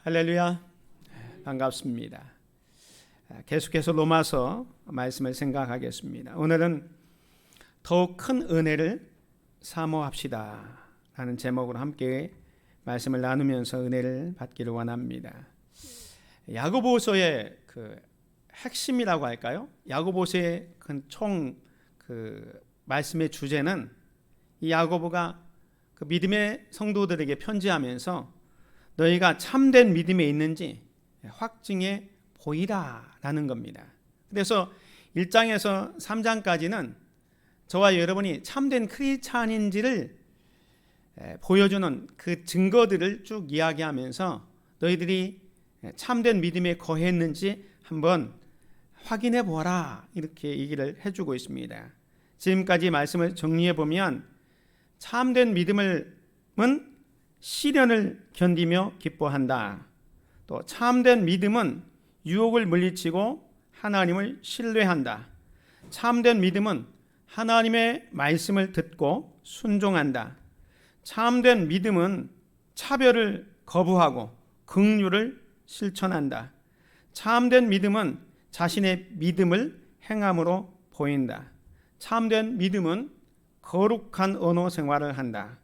할렐루야, 반갑습니다. 계속해서 로마서 말씀을 생각하겠습니다. 오늘은 더욱 큰 은혜를 사모합시다 라는 제목으로 함께 말씀을 나누면서 은혜를 받기를 원합니다. 야고보서의 그 핵심이라고 할까요? 야고보서의 총 말씀의 주제는 이 야고보가 그 믿음의 성도들에게 편지하면서 너희가 참된 믿음에 있는지 확증해 보이라 라는 겁니다. 그래서 1장에서 3장까지는 저와 여러분이 참된 크리스찬인지를 보여주는 그 증거들을 쭉 이야기하면서 너희들이 참된 믿음에 거했는지 한번 확인해 보아라 이렇게 얘기를 해주고 있습니다. 지금까지 말씀을 정리해 보면 참된 믿음은 시련을 견디며 기뻐한다. 또 참된 믿음은 유혹을 물리치고 하나님을 신뢰한다. 참된 믿음은 하나님의 말씀을 듣고 순종한다. 참된 믿음은 차별을 거부하고 긍휼을 실천한다. 참된 믿음은 자신의 믿음을 행함으로 보인다. 참된 믿음은 거룩한 언어 생활을 한다.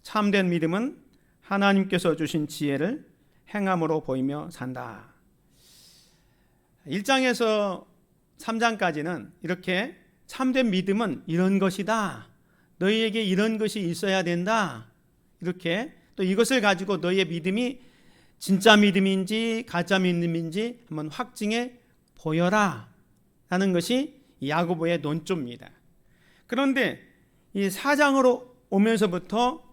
참된 믿음은 하나님께서 주신 지혜를 행함으로 보이며 산다. 1장에서 3장까지는 이렇게 참된 믿음은 이런 것이다. 너희에게 이런 것이 있어야 된다. 이렇게 또 이것을 가지고 너희의 믿음이 진짜 믿음인지 가짜 믿음인지 한번 확증해 보여라 라는 것이 야고보의 논조입니다. 그런데 이 4장으로 오면서부터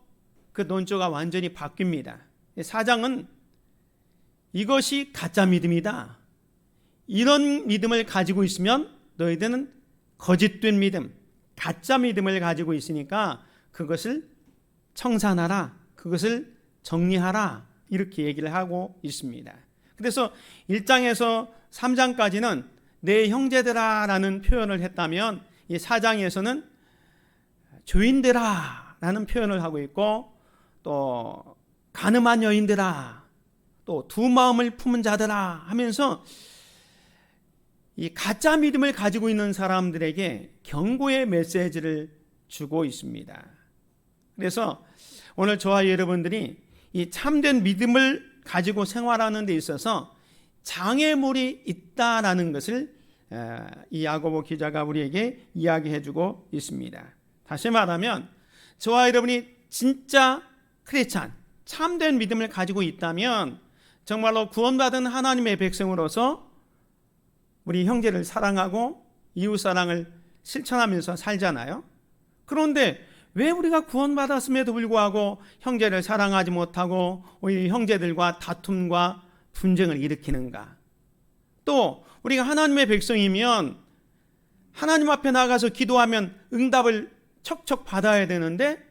그 논조가 완전히 바뀝니다. 4장은 이것이 가짜 믿음이다. 이런 믿음을 가지고 있으면 너희들은 거짓된 믿음, 가짜 믿음을 가지고 있으니까 그것을 청산하라, 그것을 정리하라 이렇게 얘기를 하고 있습니다. 그래서 1장에서 3장까지는 내 형제들아 라는 표현을 했다면 이 4장에서는 죄인들아 라는 표현을 하고 있고 또 가늠한 여인들아 또 두 마음을 품은 자들아 하면서 이 가짜 믿음을 가지고 있는 사람들에게 경고의 메시지를 주고 있습니다. 그래서 오늘 저와 여러분들이 이 참된 믿음을 가지고 생활하는 데 있어서 장애물이 있다라는 것을 이 야고보 기자가 우리에게 이야기해 주고 있습니다. 다시 말하면 저와 여러분이 진짜 크리스찬, 참된 믿음을 가지고 있다면 정말로 구원받은 하나님의 백성으로서 우리 형제를 사랑하고 이웃사랑을 실천하면서 살잖아요. 그런데 왜 우리가 구원받았음에도 불구하고 형제를 사랑하지 못하고 오히려 형제들과 다툼과 분쟁을 일으키는가? 또 우리가 하나님의 백성이면 하나님 앞에 나가서 기도하면 응답을 척척 받아야 되는데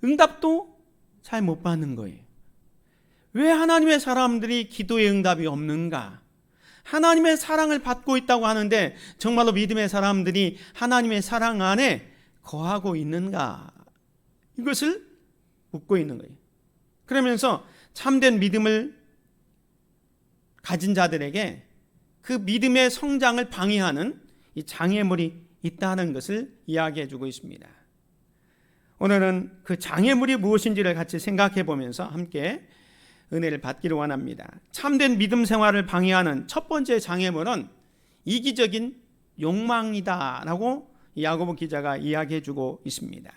응답도 잘 못 받는 거예요. 왜 하나님의 사람들이 기도의 응답이 없는가? 하나님의 사랑을 받고 있다고 하는데 정말로 믿음의 사람들이 하나님의 사랑 안에 거하고 있는가? 이것을 묻고 있는 거예요. 그러면서 참된 믿음을 가진 자들에게 그 믿음의 성장을 방해하는 이 장애물이 있다는 것을 이야기해 주고 있습니다. 오늘은 그 장애물이 무엇인지를 같이 생각해 보면서 함께 은혜를 받기를 원합니다. 참된 믿음 생활을 방해하는 첫 번째 장애물은 이기적인 욕망이다라고 야고보 기자가 이야기해 주고 있습니다.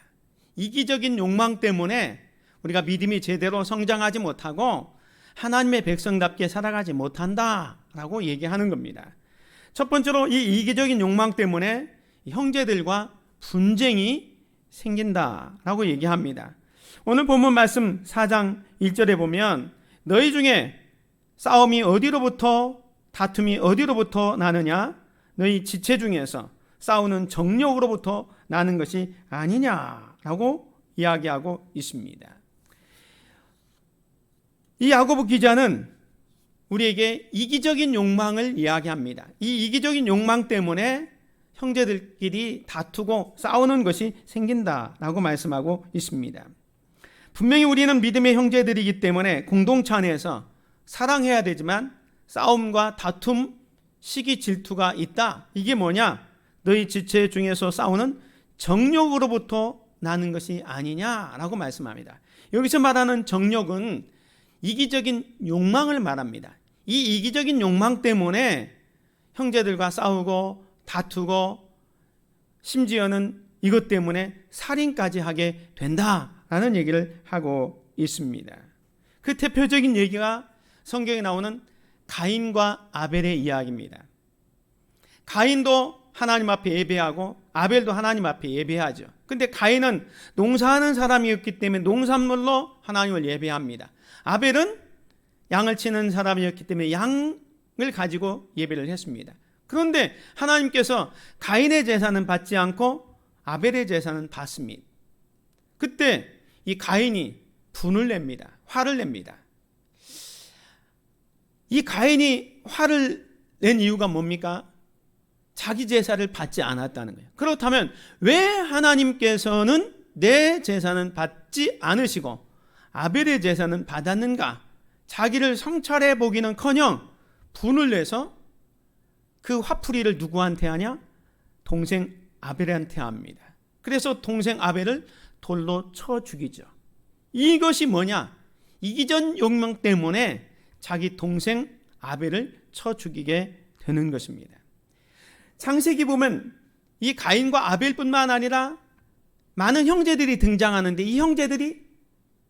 이기적인 욕망 때문에 우리가 믿음이 제대로 성장하지 못하고 하나님의 백성답게 살아가지 못한다라고 얘기하는 겁니다. 첫 번째로 이 이기적인 욕망 때문에 형제들과 분쟁이 생긴다라고 얘기합니다. 오늘 본문 말씀 4장 1절에 보면 너희 중에 싸움이 어디로부터 다툼이 어디로부터 나느냐? 너희 지체 중에서 싸우는 정욕으로부터 나는 것이 아니냐라고 이야기하고 있습니다. 이 야고보 기자는 우리에게 이기적인 욕망을 이야기합니다. 이 이기적인 욕망 때문에 형제들끼리 다투고 싸우는 것이 생긴다라고 말씀하고 있습니다. 분명히 우리는 믿음의 형제들이기 때문에 공동체 안에서 사랑해야 되지만 싸움과 다툼, 시기, 질투가 있다. 이게 뭐냐? 너희 지체 중에서 싸우는 정욕으로부터 나는 것이 아니냐라고 말씀합니다. 여기서 말하는 정욕은 이기적인 욕망을 말합니다. 이 이기적인 욕망 때문에 형제들과 싸우고 다투고 심지어는 이것 때문에 살인까지 하게 된다라는 얘기를 하고 있습니다. 그 대표적인 얘기가 성경에 나오는 가인과 아벨의 이야기입니다. 가인도 하나님 앞에 예배하고 아벨도 하나님 앞에 예배하죠. 근데 가인은 농사하는 사람이었기 때문에 농산물로 하나님을 예배합니다. 아벨은 양을 치는 사람이었기 때문에 양을 가지고 예배를 했습니다. 그런데 하나님께서 가인의 제사는 받지 않고 아벨의 제사는 받습니다. 그때 이 가인이 분을 냅니다. 화를 냅니다. 이 가인이 화를 낸 이유가 뭡니까? 자기 제사를 받지 않았다는 거예요. 그렇다면 왜 하나님께서는 내 제사는 받지 않으시고 아벨의 제사는 받았는가? 자기를 성찰해 보기는커녕 분을 내서 그 화풀이를 누구한테 하냐? 동생 아벨한테 합니다. 그래서 동생 아벨을 돌로 쳐 죽이죠. 이것이 뭐냐? 이기적 욕망 때문에 자기 동생 아벨을 쳐 죽이게 되는 것입니다. 창세기 보면 이 가인과 아벨뿐만 아니라 많은 형제들이 등장하는데 이 형제들이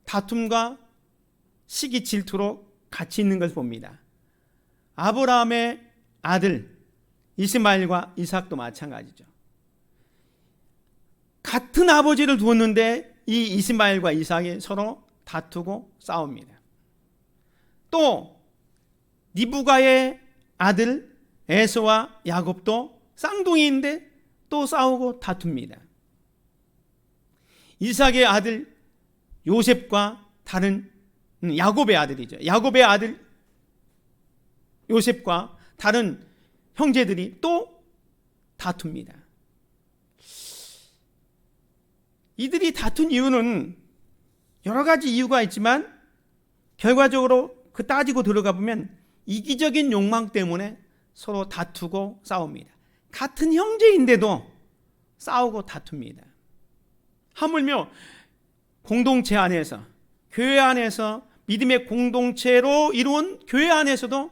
다툼과 시기 질투로 같이 있는 것을 봅니다. 아브라함의 아들 이스마엘과 이삭도 마찬가지죠. 같은 아버지를 두었는데 이 이스마엘과 이삭이 서로 다투고 싸웁니다. 또 리브가의 아들 에서와 야곱도 쌍둥이인데 또 싸우고 다툽니다. 이삭의 아들 요셉과 다른 야곱의 아들이죠. 야곱의 아들 요셉과 다른 형제들이 또 다툽니다. 이들이 다툰 이유는 여러 가지 이유가 있지만 결과적으로 그 따지고 들어가 보면 이기적인 욕망 때문에 서로 다투고 싸웁니다. 같은 형제인데도 싸우고 다툽니다. 하물며 공동체 안에서, 교회 안에서, 믿음의 공동체로 이루은 교회 안에서도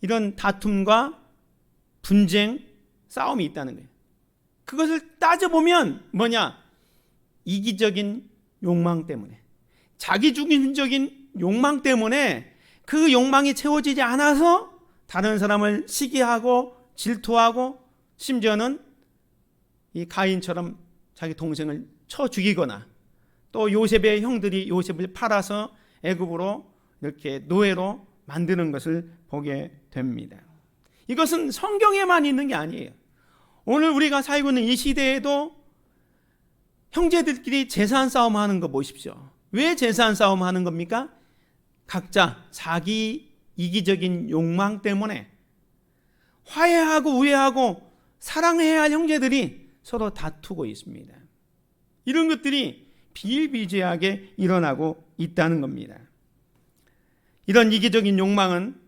이런 다툼과 분쟁, 싸움이 있다는 거예요. 그것을 따져보면 뭐냐? 이기적인 욕망 때문에, 자기중심적인 욕망 때문에 그 욕망이 채워지지 않아서 다른 사람을 시기하고 질투하고 심지어는 이 가인처럼 자기 동생을 쳐 죽이거나 또 요셉의 형들이 요셉을 팔아서 애굽으로 이렇게 노예로 만드는 것을 보게 됩니다. 이것은 성경에만 있는 게 아니에요. 오늘 우리가 살고 있는 이 시대에도 형제들끼리 재산 싸움 하는 거 보십시오. 왜 재산 싸움 하는 겁니까? 각자 자기 이기적인 욕망 때문에 화해하고 우애하고 사랑해야 할 형제들이 서로 다투고 있습니다. 이런 것들이 비일비재하게 일어나고 있다는 겁니다. 이런 이기적인 욕망은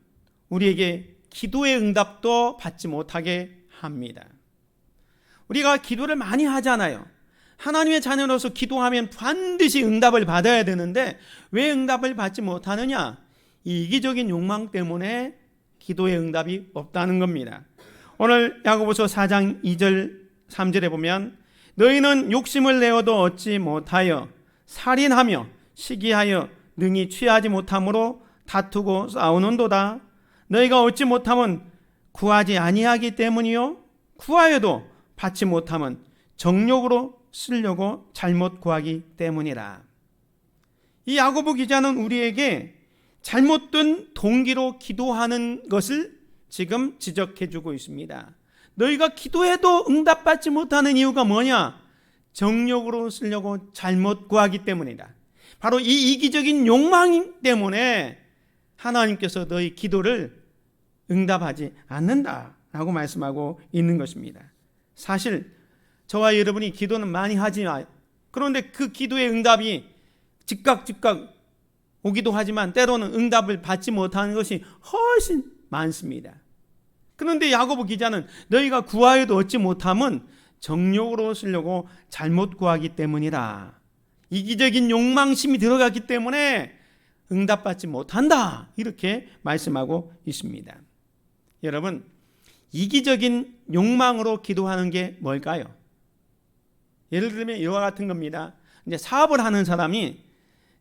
우리에게 기도의 응답도 받지 못하게 합니다. 우리가 기도를 많이 하잖아요. 하나님의 자녀로서 기도하면 반드시 응답을 받아야 되는데 왜 응답을 받지 못하느냐? 이 이기적인 욕망 때문에 기도의 응답이 없다는 겁니다. 오늘 야고보서 4장 2절 3절에 보면 너희는 욕심을 내어도 얻지 못하여 살인하며 시기하여 능히 취하지 못함으로 다투고 싸우는도다. 너희가 얻지 못하면 구하지 아니하기 때문이요 구하여도 받지 못하면 정욕으로 쓰려고 잘못 구하기 때문이라. 이 야고보 기자는 우리에게 잘못된 동기로 기도하는 것을 지금 지적해 주고 있습니다. 너희가 기도해도 응답받지 못하는 이유가 뭐냐? 정욕으로 쓰려고 잘못 구하기 때문이다. 바로 이 이기적인 욕망 때문에 하나님께서 너희 기도를 응답하지 않는다라고 말씀하고 있는 것입니다. 사실 저와 여러분이 기도는 많이 하지만 그런데 그 기도의 응답이 즉각 오기도 하지만 때로는 응답을 받지 못하는 것이 훨씬 많습니다. 그런데 야고보 기자는 너희가 구하여도 얻지 못함은 정욕으로 쓰려고 잘못 구하기 때문이라. 이기적인 욕망심이 들어갔기 때문에 응답받지 못한다. 이렇게 말씀하고 있습니다. 여러분, 이기적인 욕망으로 기도하는 게 뭘까요? 예를 들면 이와 같은 겁니다. 이제 사업을 하는 사람이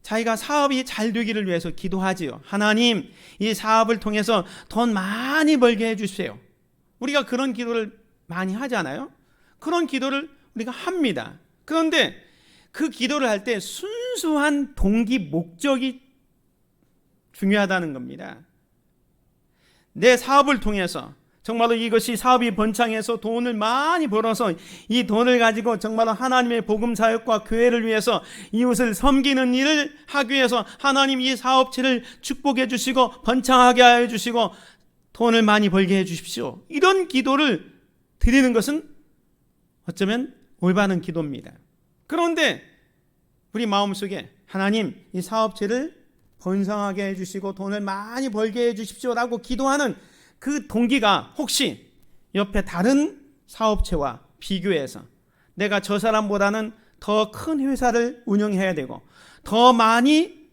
자기가 사업이 잘 되기를 위해서 기도하지요. 하나님, 이 사업을 통해서 돈 많이 벌게 해주세요. 우리가 그런 기도를 많이 하잖아요. 그런 기도를 우리가 합니다. 그런데 그 기도를 할 때 순수한 동기, 목적이 중요하다는 겁니다. 내 사업을 통해서 정말로 이것이 사업이 번창해서 돈을 많이 벌어서 이 돈을 가지고 정말로 하나님의 복음 사역과 교회를 위해서 이웃을 섬기는 일을 하기 위해서 하나님 이 사업체를 축복해 주시고 번창하게 하여 주시고 돈을 많이 벌게 해 주십시오. 이런 기도를 드리는 것은 어쩌면 올바른 기도입니다. 그런데 우리 마음속에 하나님 이 사업체를 번성하게 해주시고 돈을 많이 벌게 해주십시오라고 기도하는 그 동기가 혹시 옆에 다른 사업체와 비교해서 내가 저 사람보다는 더 큰 회사를 운영해야 되고 더 많이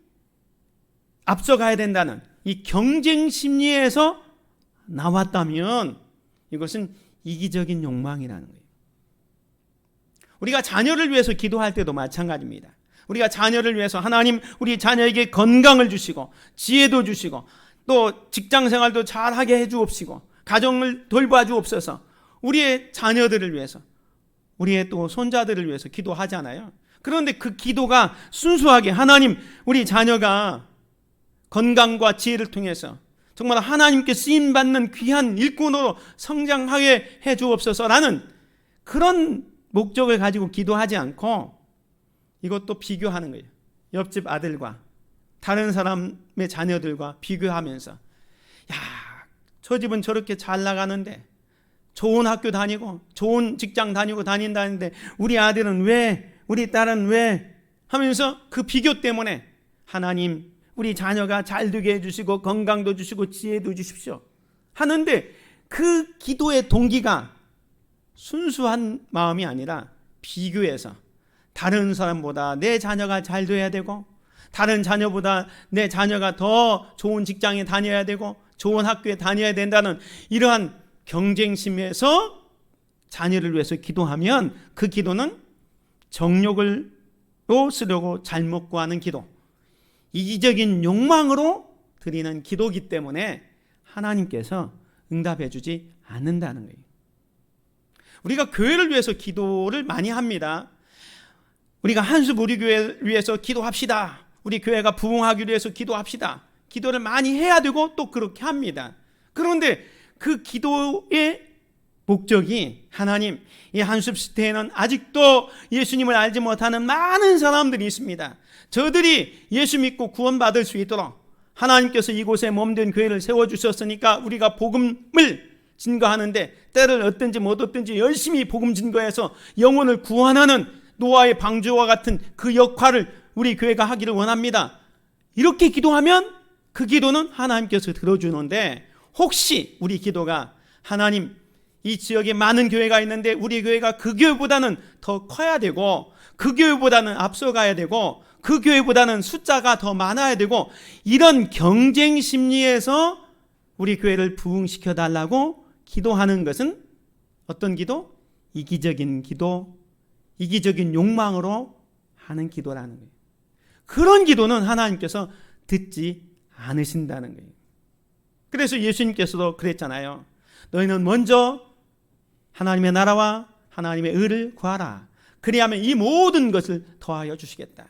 앞서가야 된다는 이 경쟁 심리에서 나왔다면 이것은 이기적인 욕망이라는 거예요. 우리가 자녀를 위해서 기도할 때도 마찬가지입니다. 우리가 자녀를 위해서 하나님 우리 자녀에게 건강을 주시고 지혜도 주시고 또 직장생활도 잘하게 해주옵시고 가정을 돌봐주옵소서. 우리의 자녀들을 위해서 우리의 또 손자들을 위해서 기도하잖아요. 그런데 그 기도가 순수하게 하나님 우리 자녀가 건강과 지혜를 통해서 정말 하나님께 쓰임받는 귀한 일꾼으로 성장하게 해주옵소서라는 그런 목적을 가지고 기도하지 않고 이것도 비교하는 거예요. 옆집 아들과 다른 사람의 자녀들과 비교하면서 야, 저 집은 저렇게 잘 나가는데 좋은 학교 다니고 좋은 직장 다니고 다닌다는데 우리 아들은 왜, 우리 딸은 왜 하면서 그 비교 때문에 하나님 우리 자녀가 잘 되게 해주시고 건강도 주시고 지혜도 주십시오 하는데 그 기도의 동기가 순수한 마음이 아니라 비교해서 다른 사람보다 내 자녀가 잘 돼야 되고 다른 자녀보다 내 자녀가 더 좋은 직장에 다녀야 되고 좋은 학교에 다녀야 된다는 이러한 경쟁심에서 자녀를 위해서 기도하면 그 기도는 정욕으로 쓰려고 잘못 구하는 기도, 이기적인 욕망으로 드리는 기도이기 때문에 하나님께서 응답해 주지 않는다는 거예요. 우리가 교회를 위해서 기도를 많이 합니다. 우리가 한숲 우리 교회를 위해서 기도합시다. 우리 교회가 부흥하기 위해서 기도합시다. 기도를 많이 해야 되고 또 그렇게 합니다. 그런데 그 기도의 목적이 하나님, 이 한숲 시대에는 아직도 예수님을 알지 못하는 많은 사람들이 있습니다. 저들이 예수 믿고 구원받을 수 있도록 하나님께서 이곳에 몸된 교회를 세워주셨으니까 우리가 복음을 증거하는데 때를 얻든지 못 얻든지 열심히 복음 증거해서 영혼을 구원하는 노아의 방주와 같은 그 역할을 우리 교회가 하기를 원합니다. 이렇게 기도하면 그 기도는 하나님께서 들어주는데 혹시 우리 기도가 하나님 이 지역에 많은 교회가 있는데 우리 교회가 그 교회보다는 더 커야 되고 그 교회보다는 앞서가야 되고 그 교회보다는 숫자가 더 많아야 되고 이런 경쟁 심리에서 우리 교회를 부흥시켜 달라고 기도하는 것은 어떤 기도? 이기적인 기도, 이기적인 욕망으로 하는 기도라는 거예요. 그런 기도는 하나님께서 듣지 않으신다는 거예요. 그래서 예수님께서도 그랬잖아요. 너희는 먼저 하나님의 나라와 하나님의 의를 구하라. 그리하면 이 모든 것을 더하여 주시겠다.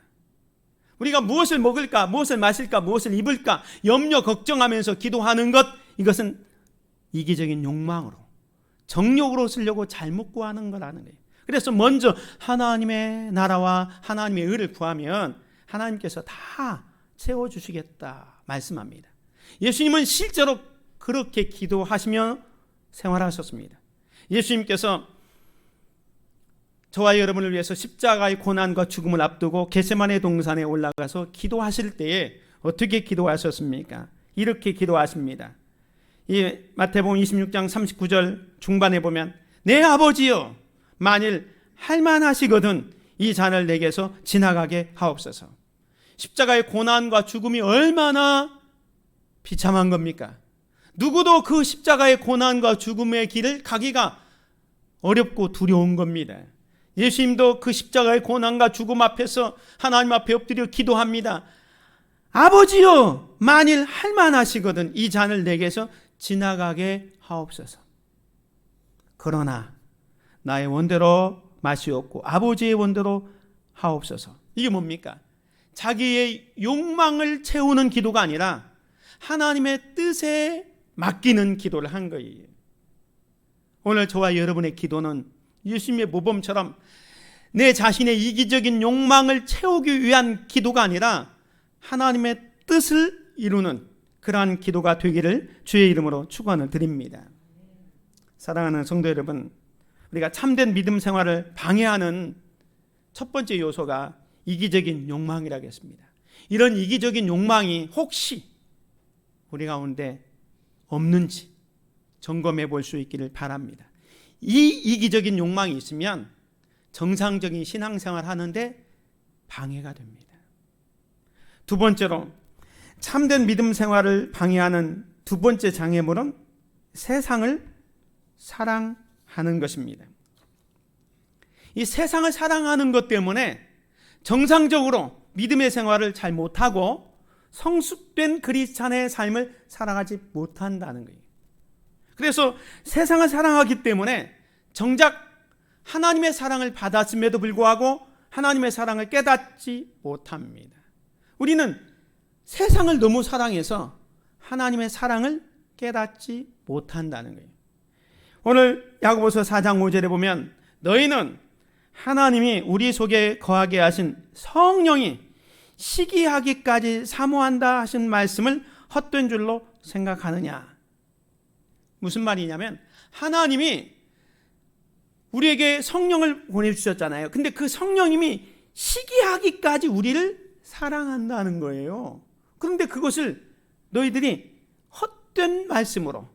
우리가 무엇을 먹을까, 무엇을 마실까, 무엇을 입을까 염려 걱정하면서 기도하는 것, 이것은 이기적인 욕망으로 정욕으로 쓰려고 잘못 구하는 거라는 거예요. 그래서 먼저 하나님의 나라와 하나님의 의를 구하면 하나님께서 다 채워주시겠다 말씀합니다. 예수님은 실제로 그렇게 기도하시며 생활하셨습니다. 예수님께서 저와 여러분을 위해서 십자가의 고난과 죽음을 앞두고 겟세마네 동산에 올라가서 기도하실 때에 어떻게 기도하셨습니까? 이렇게 기도하십니다. 이 마태복음 26장 39절 중반에 보면 내 아버지여 만일 할만하시거든 이 잔을 내게서 지나가게 하옵소서. 십자가의 고난과 죽음이 얼마나 비참한 겁니까? 누구도 그 십자가의 고난과 죽음의 길을 가기가 어렵고 두려운 겁니다. 예수님도 그 십자가의 고난과 죽음 앞에서 하나님 앞에 엎드려 기도합니다. 아버지여 만일 할만하시거든 이 잔을 내게서 지나가게 하옵소서. 그러나 나의 원대로 마시옵고 아버지의 원대로 하옵소서. 이게 뭡니까? 자기의 욕망을 채우는 기도가 아니라 하나님의 뜻에 맡기는 기도를 한 거예요. 오늘 저와 여러분의 기도는 예수님의 모범처럼 내 자신의 이기적인 욕망을 채우기 위한 기도가 아니라 하나님의 뜻을 이루는 그러한 기도가 되기를 주의 이름으로 축원을 드립니다. 사랑하는 성도 여러분, 우리가 참된 믿음 생활을 방해하는 첫 번째 요소가 이기적인 욕망이라고 했습니다. 이런 이기적인 욕망이 혹시 우리 가운데 없는지 점검해 볼 수 있기를 바랍니다. 이 이기적인 욕망이 있으면 정상적인 신앙생활 하는데 방해가 됩니다. 두 번째로 참된 믿음 생활을 방해하는 두 번째 장애물은 세상을 사랑하는 것입니다. 이 세상을 사랑하는 것 때문에 정상적으로 믿음의 생활을 잘 못하고 성숙된 그리스찬의 삶을 살아가지 못한다는 거예요. 그래서 세상을 사랑하기 때문에 정작 하나님의 사랑을 받았음에도 불구하고 하나님의 사랑을 깨닫지 못합니다. 우리는 세상을 너무 사랑해서 하나님의 사랑을 깨닫지 못한다는 거예요. 오늘 야고보서 4장 5절에 보면 너희는 하나님이 우리 속에 거하게 하신 성령이 시기하기까지 사모한다 하신 말씀을 헛된 줄로 생각하느냐. 무슨 말이냐면 하나님이 우리에게 성령을 보내주셨잖아요. 근데 그 성령님이 시기하기까지 우리를 사랑한다는 거예요. 그런데 그것을 너희들이 헛된 말씀으로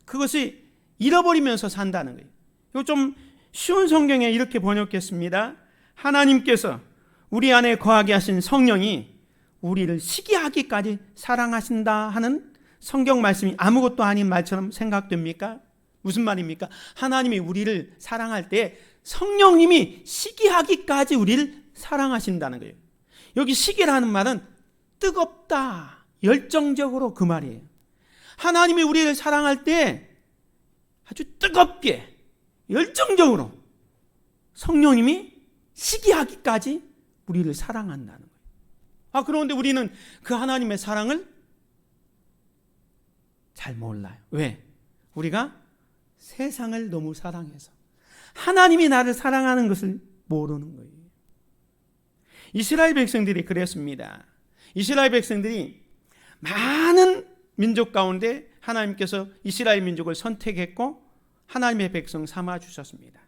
그것이 잃어버리면서 산다는 거예요. 이거 좀 쉬운 성경에 이렇게 번역했습니다. 하나님께서 우리 안에 거하게 하신 성령이 우리를 시기하기까지 사랑하신다 하는 성경 말씀이 아무것도 아닌 말처럼 생각됩니까? 무슨 말입니까? 하나님이 우리를 사랑할 때 성령님이 시기하기까지 우리를 사랑하신다는 거예요. 여기 시기라는 말은 뜨겁다, 열정적으로 그 말이에요. 하나님이 우리를 사랑할 때 아주 뜨겁게 열정적으로 성령님이 시기하기까지 우리를 사랑한다는 거예요. 그런데 우리는 그 하나님의 사랑을 잘 몰라요. 왜? 우리가 세상을 너무 사랑해서 하나님이 나를 사랑하는 것을 모르는 거예요. 이스라엘 백성들이 그랬습니다. 이스라엘 백성들이 많은 민족 가운데 하나님께서 이스라엘 민족을 선택했고 하나님의 백성 삼아 주셨습니다.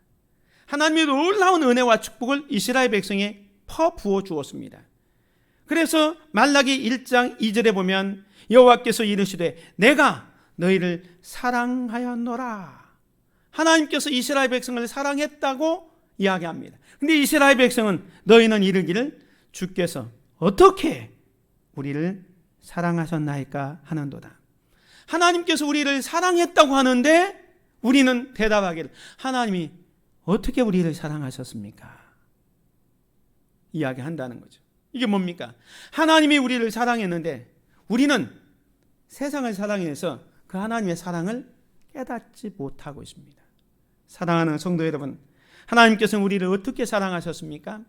하나님의 놀라운 은혜와 축복을 이스라엘 백성에 퍼부어 주었습니다. 그래서 말라기 1장 2절에 보면 여호와께서 이르시되 내가 너희를 사랑하였노라. 하나님께서 이스라엘 백성을 사랑했다고 이야기합니다. 근데 이스라엘 백성은 너희는 이르기를 주께서 어떻게 우리를 사랑하셨나이까 하는도다. 하나님께서 우리를 사랑했다고 하는데 우리는 대답하기를 하나님이 어떻게 우리를 사랑하셨습니까? 이야기한다는 거죠. 이게 뭡니까? 하나님이 우리를 사랑했는데 우리는 세상을 사랑해서 그 하나님의 사랑을 깨닫지 못하고 있습니다. 사랑하는 성도 여러분, 하나님께서는 우리를 어떻게 사랑하셨습니까?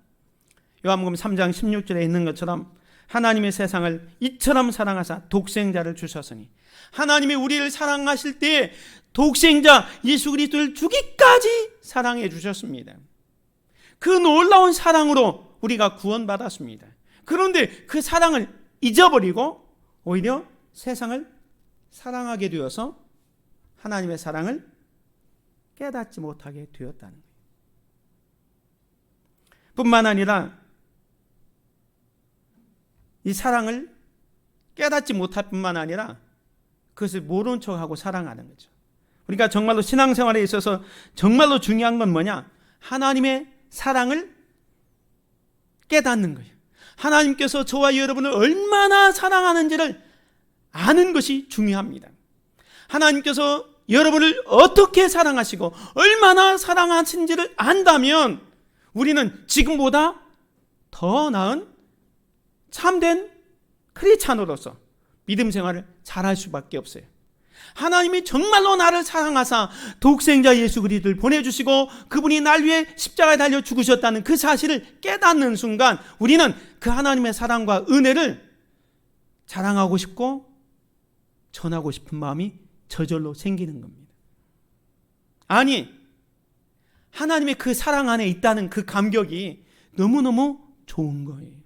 요한복음 3장 16절에 있는 것처럼 하나님의 세상을 이처럼 사랑하사 독생자를 주셨으니 하나님이 우리를 사랑하실 때 독생자 예수 그리스도를 주기까지 사랑해 주셨습니다. 그 놀라운 사랑으로 우리가 구원받았습니다. 그런데 그 사랑을 잊어버리고 오히려 세상을 사랑하게 되어서 하나님의 사랑을 깨닫지 못하게 되었다는 거예요. 뿐만 아니라 이 사랑을 깨닫지 못할 뿐만 아니라 그것을 모른 척하고 살아가는 거죠. 그러니까 정말로 신앙생활에 있어서 정말로 중요한 건 뭐냐? 하나님의 사랑을 깨닫는 거예요. 하나님께서 저와 여러분을 얼마나 사랑하는지를 아는 것이 중요합니다. 하나님께서 여러분을 어떻게 사랑하시고 얼마나 사랑하신지를 안다면 우리는 지금보다 더 나은 참된 크리스찬으로서 믿음 생활을 잘할 수밖에 없어요. 하나님이 정말로 나를 사랑하사 독생자 예수 그리스도를 보내주시고 그분이 날 위해 십자가에 달려 죽으셨다는 그 사실을 깨닫는 순간 우리는 그 하나님의 사랑과 은혜를 자랑하고 싶고 전하고 싶은 마음이 저절로 생기는 겁니다. 아니, 하나님의 그 사랑 안에 있다는 그 감격이 너무너무 좋은 거예요.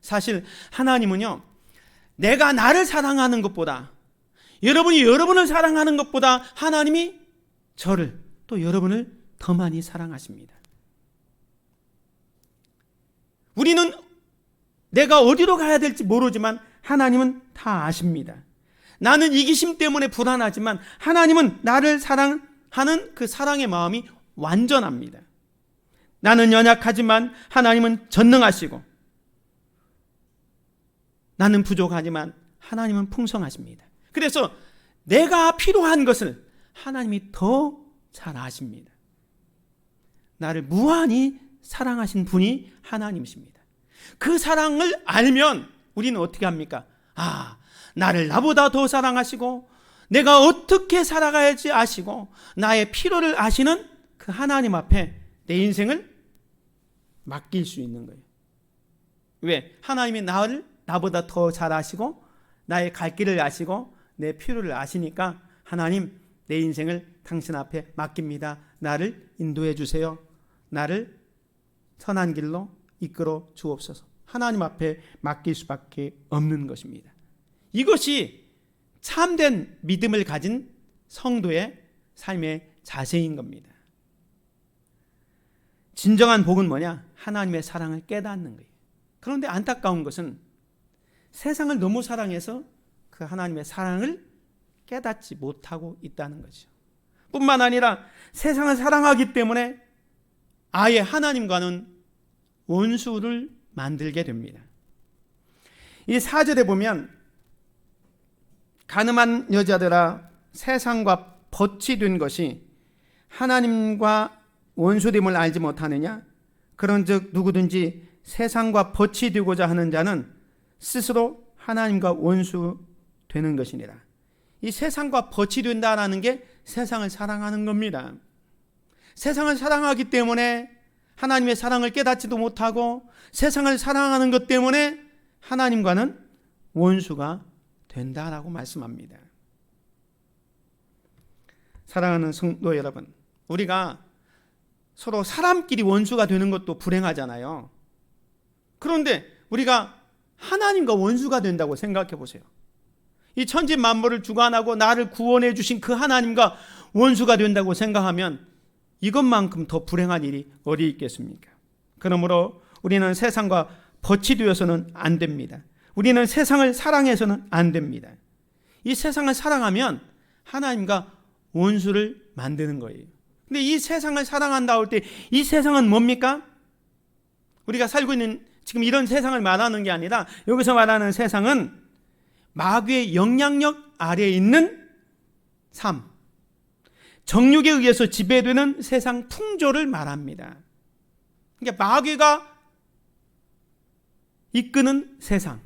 사실 하나님은요, 내가 나를 사랑하는 것보다, 여러분이 여러분을 사랑하는 것보다 하나님이 저를 또 여러분을 더 많이 사랑하십니다. 우리는 내가 어디로 가야 될지 모르지만 하나님은 다 아십니다. 나는 이기심 때문에 불안하지만 하나님은 나를 사랑하는 그 사랑의 마음이 완전합니다. 나는 연약하지만 하나님은 전능하시고 나는 부족하지만 하나님은 풍성하십니다. 그래서 내가 필요한 것을 하나님이 더 잘 아십니다. 나를 무한히 사랑하신 분이 하나님이십니다. 그 사랑을 알면 우리는 어떻게 합니까? 나를 나보다 더 사랑하시고 내가 어떻게 살아가야지 아시고 나의 필요를 아시는 그 하나님 앞에 내 인생을 맡길 수 있는 거예요. 왜? 하나님이 나를 나보다 더 잘 아시고 나의 갈 길을 아시고 내 필요를 아시니까 하나님, 내 인생을 당신 앞에 맡깁니다. 나를 인도해 주세요. 나를 선한 길로 이끌어 주옵소서. 하나님 앞에 맡길 수밖에 없는 것입니다. 이것이 참된 믿음을 가진 성도의 삶의 자세인 겁니다. 진정한 복은 뭐냐? 하나님의 사랑을 깨닫는 거예요. 그런데 안타까운 것은 세상을 너무 사랑해서 그 하나님의 사랑을 깨닫지 못하고 있다는 거죠. 뿐만 아니라 세상을 사랑하기 때문에 아예 하나님과는 원수를 만들게 됩니다. 이 4절에 보면 가늠한 여자들아 세상과 벗이 된 것이 하나님과 원수됨을 알지 못하느냐? 그런즉 누구든지 세상과 벗이 되고자 하는 자는 스스로 하나님과 원수 되는 것이니라. 이 세상과 벗이 된다라는 게 세상을 사랑하는 겁니다. 세상을 사랑하기 때문에 하나님의 사랑을 깨닫지도 못하고 세상을 사랑하는 것 때문에 하나님과는 원수가 된다라고 말씀합니다. 사랑하는 성도 여러분, 우리가 서로 사람끼리 원수가 되는 것도 불행하잖아요. 그런데 우리가 하나님과 원수가 된다고 생각해 보세요. 이 천지 만물을 주관하고 나를 구원해 주신 그 하나님과 원수가 된다고 생각하면 이것만큼 더 불행한 일이 어디 있겠습니까? 그러므로 우리는 세상과 벗이 되어서는 안 됩니다. 우리는 세상을 사랑해서는 안 됩니다. 이 세상을 사랑하면 하나님과 원수를 만드는 거예요. 근데 이 세상을 사랑한다 할 때 이 세상은 뭡니까? 우리가 살고 있는 지금 이런 세상을 말하는 게 아니라 여기서 말하는 세상은 마귀의 영향력 아래에 있는 삶, 정욕에 의해서 지배되는 세상 풍조를 말합니다. 그러니까 마귀가 이끄는 세상,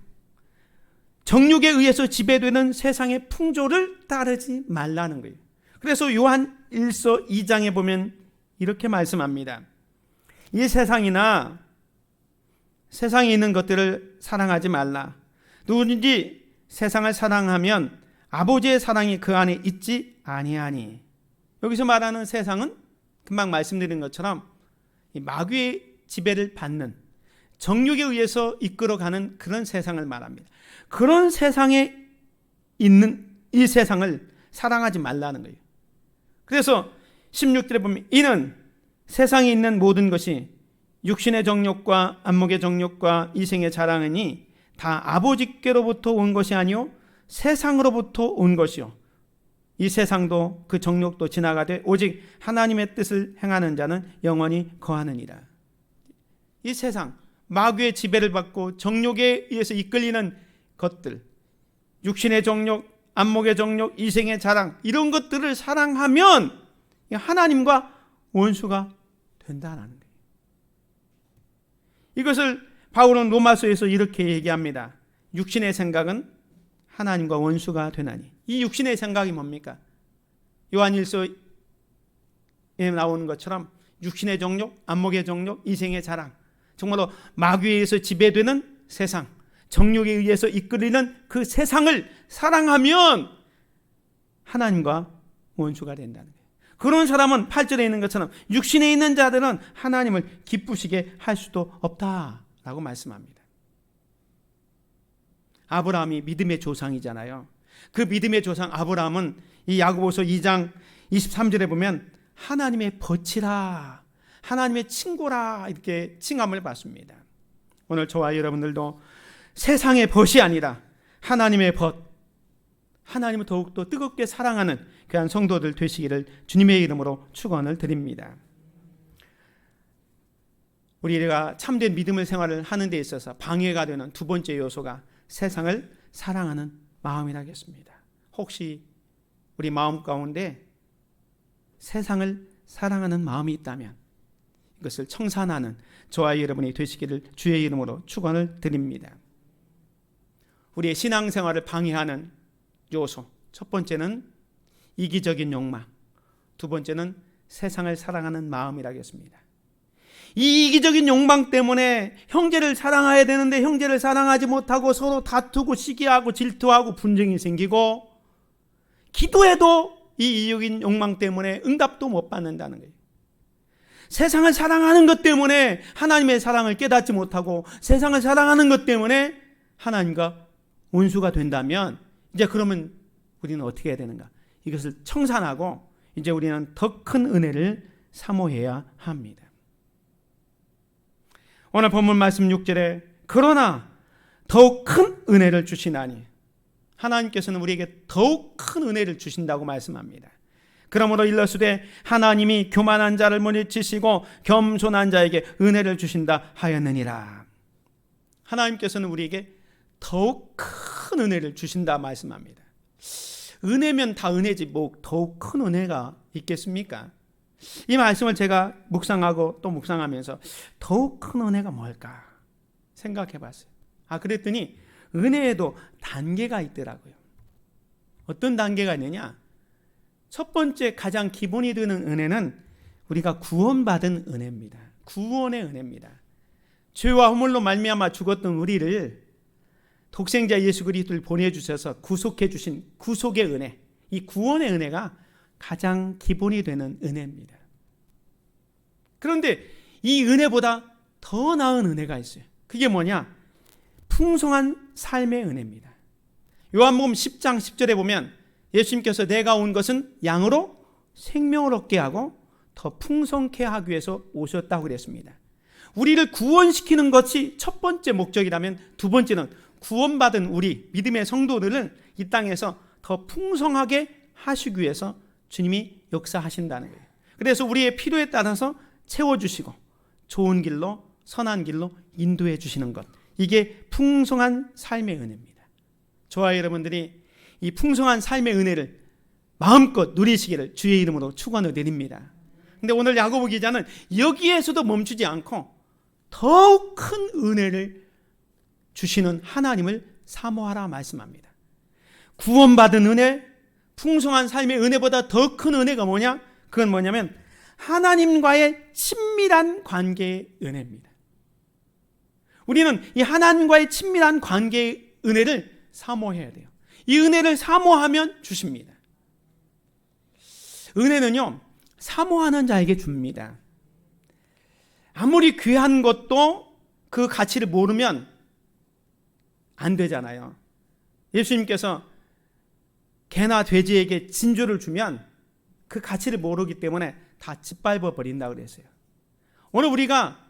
정욕에 의해서 지배되는 세상의 풍조를 따르지 말라는 거예요. 그래서 요한 1서 2장에 보면 이렇게 말씀합니다. 이 세상이나 세상에 있는 것들을 사랑하지 말라. 누구든지 세상을 사랑하면 아버지의 사랑이 그 안에 있지 아니하니. 여기서 말하는 세상은 금방 말씀드린 것처럼 이 마귀의 지배를 받는 정욕에 의해서 이끌어가는 그런 세상을 말합니다. 그런 세상에 있는 이 세상을 사랑하지 말라는 거예요. 그래서 16절에 보면 이는 세상에 있는 모든 것이 육신의 정욕과 안목의 정욕과 이생의 자랑이니 다 아버지께로부터 온 것이 아니요 세상으로부터 온 것이요 이 세상도 그 정욕도 지나가되 오직 하나님의 뜻을 행하는 자는 영원히 거하느니라. 이 세상 마귀의 지배를 받고 정욕에 의해서 이끌리는 것들, 육신의 정욕, 안목의 정욕, 이생의 자랑, 이런 것들을 사랑하면 하나님과 원수가 된다는 거예요. 이것을 바울은 로마서에서 이렇게 얘기합니다. 육신의 생각은 하나님과 원수가 되나니. 이 육신의 생각이 뭡니까? 요한일서에 나오는 것처럼 육신의 정욕, 안목의 정욕, 이생의 자랑, 정말로 마귀에 의해서 지배되는 세상, 정욕에 의해서 이끌리는 그 세상을 사랑하면 하나님과 원수가 된다는 거예요. 그런 사람은 8절에 있는 것처럼 육신에 있는 자들은 하나님을 기쁘시게 할 수도 없다라고 말씀합니다. 아브라함이 믿음의 조상이잖아요. 그 믿음의 조상 아브라함은 이 야고보서 2장 23절에 보면 하나님의 벗이라, 하나님의 친구라 이렇게 칭함을 받습니다. 오늘 저와 여러분들도 세상의 벗이 아니라 하나님의 벗, 하나님을 더욱더 뜨겁게 사랑하는 귀한 성도들 되시기를 주님의 이름으로 축원을 드립니다. 우리가 참된 믿음의 생활을 하는 데 있어서 방해가 되는 두 번째 요소가 세상을 사랑하는 마음이라겠습니다. 혹시 우리 마음 가운데 세상을 사랑하는 마음이 있다면 이것을 청산하는 저와 여러분이 되시기를 주의 이름으로 축원을 드립니다. 우리의 신앙생활을 방해하는 요소, 첫 번째는 이기적인 욕망, 두 번째는 세상을 사랑하는 마음이라겠습니다. 이 이기적인 욕망 때문에 형제를 사랑해야 되는데 형제를 사랑하지 못하고 서로 다투고 시기하고 질투하고 분쟁이 생기고, 기도해도 이 이기적인 욕망 때문에 응답도 못 받는다는 거예요. 세상을 사랑하는 것 때문에 하나님의 사랑을 깨닫지 못하고 세상을 사랑하는 것 때문에 하나님과 원수가 된다면 이제 그러면 우리는 어떻게 해야 되는가? 이것을 청산하고 이제 우리는 더 큰 은혜를 사모해야 합니다. 오늘 본문 말씀 6절에 그러나 더욱 큰 은혜를 주시나니, 하나님께서는 우리에게 더욱 큰 은혜를 주신다고 말씀합니다. 그러므로 일러스되 하나님이 교만한 자를 물리치시고 겸손한 자에게 은혜를 주신다 하였느니라. 하나님께서는 우리에게 더욱 큰 은혜를 주신다 말씀합니다. 은혜면 다 은혜지 뭐 더욱 큰 은혜가 있겠습니까? 이 말씀을 제가 묵상하고 또 묵상하면서 더욱 큰 은혜가 뭘까 생각해 봤어요. 그랬더니 은혜에도 단계가 있더라고요. 어떤 단계가 있느냐? 첫 번째 가장 기본이 되는 은혜는 우리가 구원받은 은혜입니다. 구원의 은혜입니다. 죄와 허물로 말미암아 죽었던 우리를 독생자 예수 그리스도를 보내주셔서 구속해 주신 구속의 은혜, 이 구원의 은혜가 가장 기본이 되는 은혜입니다. 그런데 이 은혜보다 더 나은 은혜가 있어요. 그게 뭐냐? 풍성한 삶의 은혜입니다. 요한복음 10장 10절에 보면 예수님께서 내가 온 것은 양으로 생명을 얻게 하고 더 풍성케 하기 위해서 오셨다고 그랬습니다. 우리를 구원시키는 것이 첫 번째 목적이라면 두 번째는 구원받은 우리 믿음의 성도들을 이 땅에서 더 풍성하게 하시기 위해서 주님이 역사하신다는 거예요. 그래서 우리의 필요에 따라서 채워주시고 좋은 길로 선한 길로 인도해 주시는 것, 이게 풍성한 삶의 은혜입니다. 저와 여러분들이 이 풍성한 삶의 은혜를 마음껏 누리시기를 주의 이름으로 축원을 드립니다. 근데 오늘 야고보 기자는 여기에서도 멈추지 않고 더욱 큰 은혜를 주시는 하나님을 사모하라 말씀합니다. 구원받은 은혜, 풍성한 삶의 은혜보다 더 큰 은혜가 뭐냐? 그건 뭐냐면 하나님과의 친밀한 관계의 은혜입니다. 우리는 이 하나님과의 친밀한 관계의 은혜를 사모해야 돼요. 이 은혜를 사모하면 주십니다. 은혜는요, 사모하는 자에게 줍니다. 아무리 귀한 것도 그 가치를 모르면 안 되잖아요. 예수님께서 개나 돼지에게 진주를 주면 그 가치를 모르기 때문에 다 짓밟아 버린다고 그랬어요. 오늘 우리가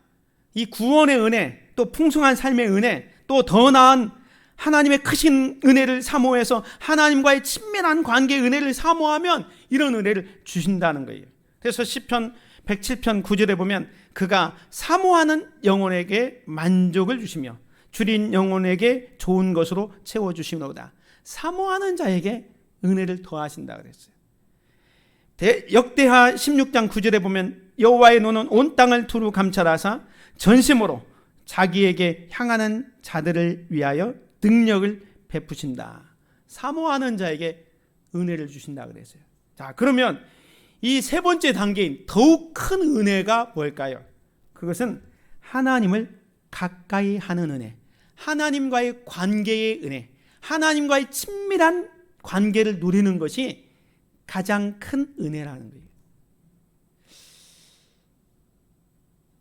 이 구원의 은혜, 또 풍성한 삶의 은혜, 또 더 나은 하나님의 크신 은혜를 사모해서 하나님과의 친밀한 관계의 은혜를 사모하면 이런 은혜를 주신다는 거예요. 그래서 시편 107편 9절에 보면 그가 사모하는 영혼에게 만족을 주시며 줄인 영혼에게 좋은 것으로 채워주시노다. 사모하는 자에게 은혜를 더하신다 그랬어요. 역대하 16장 9절에 보면 여호와의 눈은 온 땅을 두루 감찰하사 전심으로 자기에게 향하는 자들을 위하여 능력을 베푸신다. 사모하는 자에게 은혜를 주신다 그랬어요. 자, 그러면 이 세 번째 단계인 더욱 큰 은혜가 뭘까요? 그것은 하나님을 가까이 하는 은혜, 하나님과의 관계의 은혜, 하나님과의 친밀한 관계를 누리는 것이 가장 큰 은혜라는 거예요.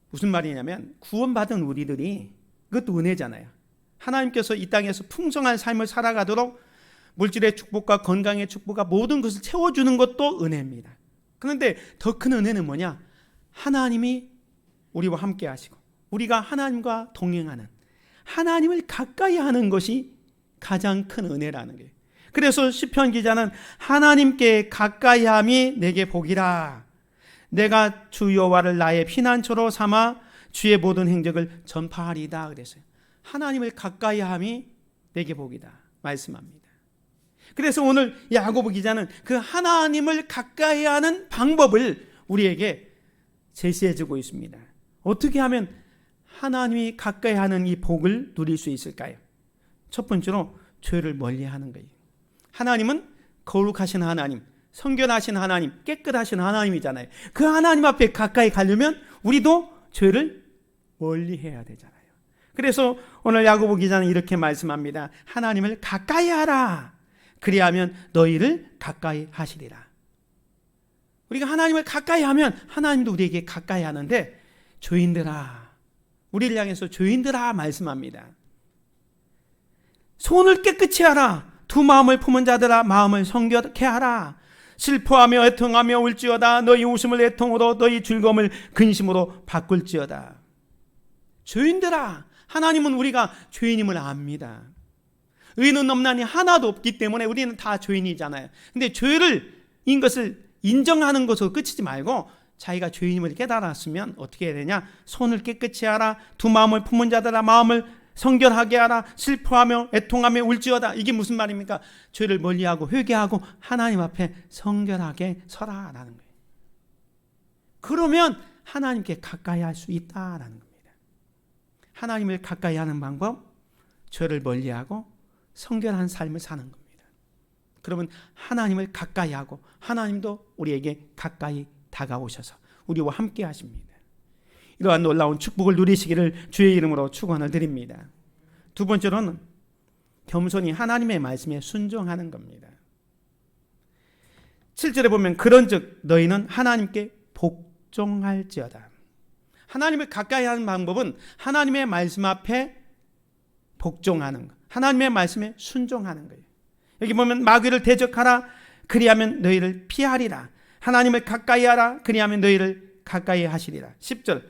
무슨 말이냐면 구원받은 우리들이, 그것도 은혜잖아요. 하나님께서 이 땅에서 풍성한 삶을 살아가도록 물질의 축복과 건강의 축복과 모든 것을 채워주는 것도 은혜입니다. 그런데 더 큰 은혜는 뭐냐? 하나님이 우리와 함께 하시고 우리가 하나님과 동행하는, 하나님을 가까이 하는 것이 가장 큰 은혜라는 거예요. 그래서 시편 기자는 하나님께 가까이함이 내게 복이라. 내가 주 여호와를 나의 피난처로 삼아 주의 모든 행적을 전파하리다 그랬어요. 하나님을 가까이함이 내게 복이다 말씀합니다. 그래서 오늘 야고보 기자는 그 하나님을 가까이하는 방법을 우리에게 제시해주고 있습니다. 어떻게 하면 하나님이 가까이하는 이 복을 누릴 수 있을까요? 첫 번째로 죄를 멀리하는 거예요. 하나님은 거룩하신 하나님, 성결하신 하나님, 깨끗하신 하나님이잖아요. 그 하나님 앞에 가까이 가려면 우리도 죄를 멀리해야 되잖아요. 그래서 오늘 야고보 기자는 이렇게 말씀합니다. 하나님을 가까이 하라. 그리하면 너희를 가까이 하시리라. 우리가 하나님을 가까이 하면 하나님도 우리에게 가까이 하는데, 죄인들아, 우리를 향해서 죄인들아 말씀합니다. 손을 깨끗이 하라. 두 마음을 품은 자들아 마음을 성결케 하라. 슬퍼하며 애통하며 울지어다. 너희 웃음을 애통으로 너희 즐거움을 근심으로 바꿀지어다. 죄인들아, 하나님은 우리가 죄인임을 압니다. 의는 없나니 하나도 없기 때문에 우리는 다 죄인이잖아요. 근데 죄인 것을 인정하는 것으로 그치지 말고 자기가 죄인임을 깨달았으면 어떻게 해야 되냐? 손을 깨끗이 하라. 두 마음을 품은 자들아 마음을 성결하게 하라. 슬퍼하며 애통하며 울지어다. 이게 무슨 말입니까? 죄를 멀리하고 회개하고 하나님 앞에 성결하게 서라라는 거예요. 그러면 하나님께 가까이 할 수 있다라는 겁니다. 하나님을 가까이 하는 방법, 죄를 멀리하고 성결한 삶을 사는 겁니다. 그러면 하나님을 가까이 하고 하나님도 우리에게 가까이 다가오셔서 우리와 함께 하십니다. 이러한 놀라운 축복을 누리시기를 주의 이름으로 축원을 드립니다. 두 번째로는 겸손히 하나님의 말씀에 순종하는 겁니다. 7절에 보면 그런즉 너희는 하나님께 복종할지어다. 하나님을 가까이 하는 방법은 하나님의 말씀 앞에 복종하는 것, 하나님의 말씀에 순종하는 거예요. 여기 보면 마귀를 대적하라. 그리하면 너희를 피하리라. 하나님을 가까이 하라. 그리하면 너희를 가까이 하시리라. 10절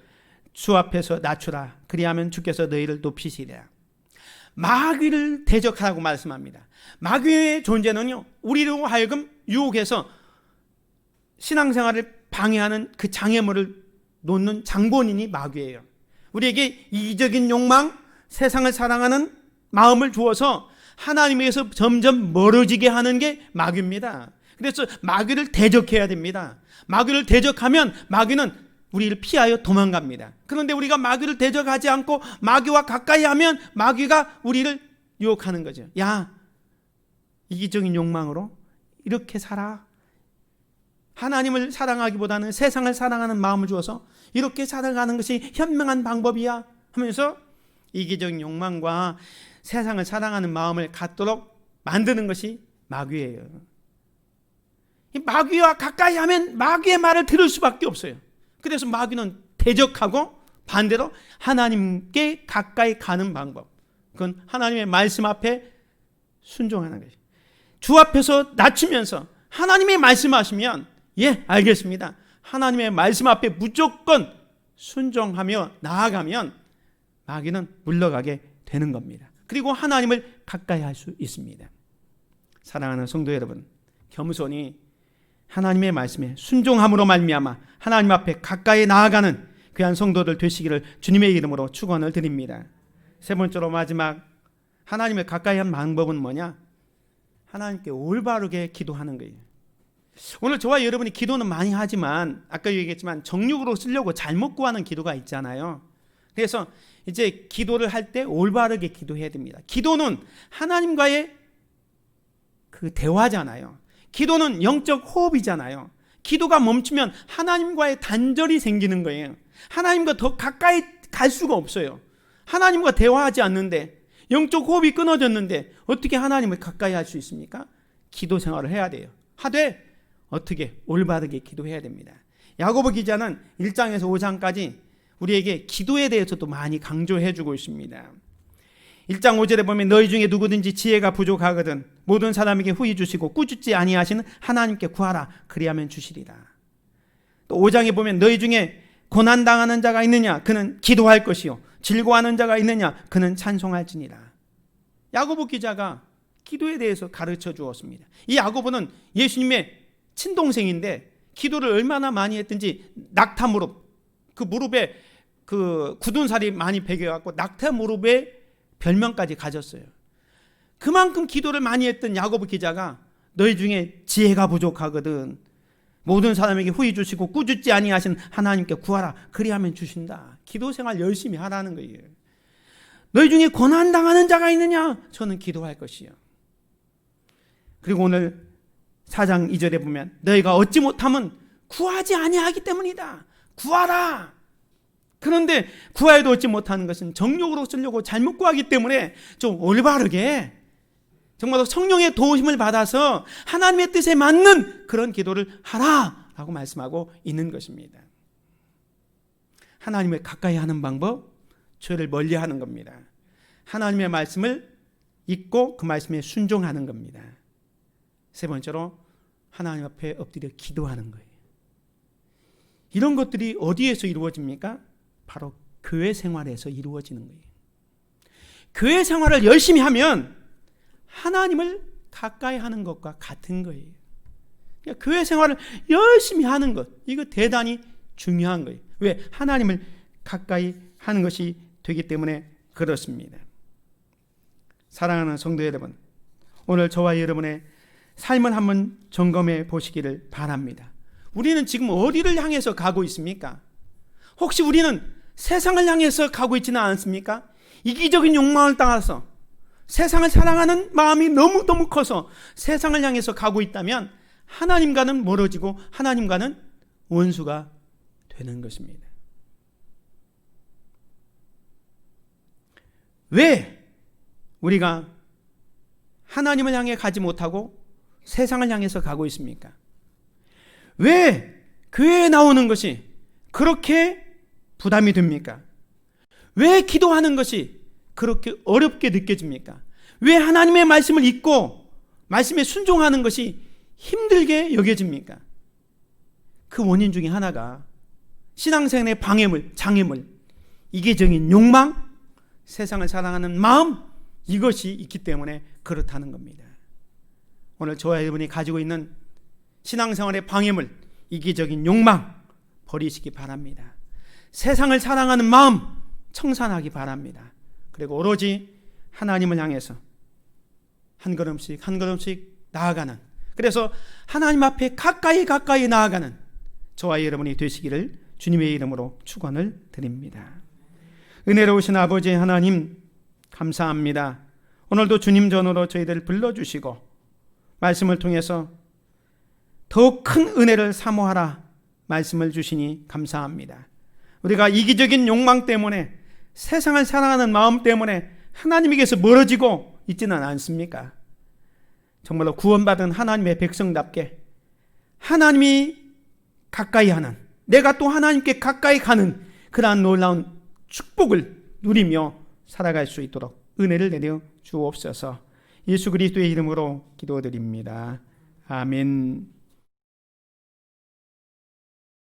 주 앞에서 낮추라. 그리하면 주께서 너희를 높이시리라. 마귀를 대적하라고 말씀합니다. 마귀의 존재는요, 우리로 하여금 유혹해서 신앙생활을 방해하는 그 장애물을 놓는 장본인이 마귀예요. 우리에게 이기적인 욕망, 세상을 사랑하는 마음을 주어서 하나님에게서 점점 멀어지게 하는 게 마귀입니다. 그래서 마귀를 대적해야 됩니다. 마귀를 대적하면 마귀는 우리를 피하여 도망갑니다. 그런데 우리가 마귀를 대적하지 않고 마귀와 가까이 하면 마귀가 우리를 유혹하는 거죠. 야, 이기적인 욕망으로 이렇게 살아. 하나님을 사랑하기보다는 세상을 사랑하는 마음을 주어서 이렇게 살아가는 것이 현명한 방법이야 하면서 이기적인 욕망과 세상을 사랑하는 마음을 갖도록 만드는 것이 마귀예요. 이 마귀와 가까이 하면 마귀의 말을 들을 수밖에 없어요. 그래서 마귀는 대적하고 반대로 하나님께 가까이 가는 방법, 그건 하나님의 말씀 앞에 순종하는 것이죠. 주 앞에서 낮추면서 하나님의 말씀하시면 예, 알겠습니다. 하나님의 말씀 앞에 무조건 순종하며 나아가면 마귀는 물러가게 되는 겁니다. 그리고 하나님을 가까이 할 수 있습니다. 사랑하는 성도 여러분, 겸손히 하나님의 말씀에 순종함으로 말미암아 하나님 앞에 가까이 나아가는 귀한 성도들 되시기를 주님의 이름으로 축원을 드립니다. 세 번째로 마지막 하나님을 가까이 하는 방법은 뭐냐? 하나님께 올바르게 기도하는 거예요. 오늘 저와 여러분이 기도는 많이 하지만 아까 얘기했지만 정욕으로 쓰려고 잘못 구하는 기도가 있잖아요. 그래서 이제 기도를 할 때 올바르게 기도해야 됩니다. 기도는 하나님과의 그 대화잖아요. 기도는 영적 호흡이잖아요. 기도가 멈추면 하나님과의 단절이 생기는 거예요. 하나님과 더 가까이 갈 수가 없어요. 하나님과 대화하지 않는데, 영적 호흡이 끊어졌는데 어떻게 하나님을 가까이 할 수 있습니까? 기도 생활을 해야 돼요. 하되 어떻게? 올바르게 기도해야 됩니다. 야고보 기자는 1장에서 5장까지 우리에게 기도에 대해서도 많이 강조해 주고 있습니다. 1장 5절에 보면 너희 중에 누구든지 지혜가 부족하거든 모든 사람에게 후히 주시고 꾸짖지 아니하시는 하나님께 구하라 그리하면 주시리라. 또 5장에 보면 너희 중에 고난당하는 자가 있느냐 그는 기도할 것이요 즐거워하는 자가 있느냐 그는 찬송할지니라. 야고보 기자가 기도에 대해서 가르쳐 주었습니다. 이 야고보는 예수님의 친동생인데 기도를 얼마나 많이 했든지 낙타 무릎, 그 무릎에 그 굳은 살이 많이 배겨갖고 낙타 무릎에 별명까지 가졌어요. 그만큼 기도를 많이 했던 야고보 기자가 너희 중에 지혜가 부족하거든 모든 사람에게 후히 주시고 꾸짖지 아니하신 하나님께 구하라 그리하면 주신다. 기도 생활 열심히 하라는 거예요. 너희 중에 고난당하는 자가 있느냐? 저는 기도할 것이요. 그리고 오늘 4장 2절에 보면 너희가 얻지 못하면 구하지 아니하기 때문이다. 구하라. 그런데 구하여도 얻지 못하는 것은 정욕으로 쓰려고 잘못 구하기 때문에 좀 올바르게 정말 성령의 도우심을 받아서 하나님의 뜻에 맞는 그런 기도를 하라라고 말씀하고 있는 것입니다. 하나님을 가까이 하는 방법, 죄를 멀리하는 겁니다. 하나님의 말씀을 읽고 그 말씀에 순종하는 겁니다. 세 번째로 하나님 앞에 엎드려 기도하는 거예요. 이런 것들이 어디에서 이루어집니까? 바로 교회 생활에서 이루어지는 거예요. 교회 생활을 열심히 하면 하나님을 가까이 하는 것과 같은 거예요. 그러니까 교회 생활을 열심히 하는 것, 이거 대단히 중요한 거예요. 왜? 하나님을 가까이 하는 것이 되기 때문에 그렇습니다. 사랑하는 성도 여러분, 오늘 저와 여러분의 삶을 한번 점검해 보시기를 바랍니다. 우리는 지금 어디를 향해서 가고 있습니까? 혹시 우리는 세상을 향해서 가고 있지는 않습니까? 이기적인 욕망을 따라서 세상을 사랑하는 마음이 너무너무 커서 세상을 향해서 가고 있다면 하나님과는 멀어지고 하나님과는 원수가 되는 것입니다. 왜 우리가 하나님을 향해 가지 못하고 세상을 향해서 가고 있습니까? 왜 교회에 나오는 것이 그렇게 부담이 됩니까? 왜 기도하는 것이 그렇게 어렵게 느껴집니까? 왜 하나님의 말씀을 읽고 말씀에 순종하는 것이 힘들게 여겨집니까? 그 원인 중에 하나가 신앙생활의 방해물, 장애물, 이기적인 욕망, 세상을 사랑하는 마음, 이것이 있기 때문에 그렇다는 겁니다. 오늘 저와 여러분이 가지고 있는 신앙생활의 방해물, 이기적인 욕망 버리시기 바랍니다. 세상을 사랑하는 마음 청산하기 바랍니다. 그리고 오로지 하나님을 향해서 한 걸음씩 한 걸음씩 나아가는, 그래서 하나님 앞에 가까이 나아가는 저와 여러분이 되시기를 주님의 이름으로 축원을 드립니다. 은혜로우신 아버지 하나님 감사합니다. 오늘도 주님 전으로 저희들을 불러주시고 말씀을 통해서 더욱 큰 은혜를 사모하라 말씀을 주시니 감사합니다. 우리가 이기적인 욕망 때문에 세상을 사랑하는 마음 때문에 하나님에게서 멀어지고 있지는 않습니까? 정말로 구원받은 하나님의 백성답게 하나님이 가까이 하는, 내가 또 하나님께 가까이 가는 그러한 놀라운 축복을 누리며 살아갈 수 있도록 은혜를 내려 주옵소서. 예수 그리스도의 이름으로 기도드립니다. 아멘.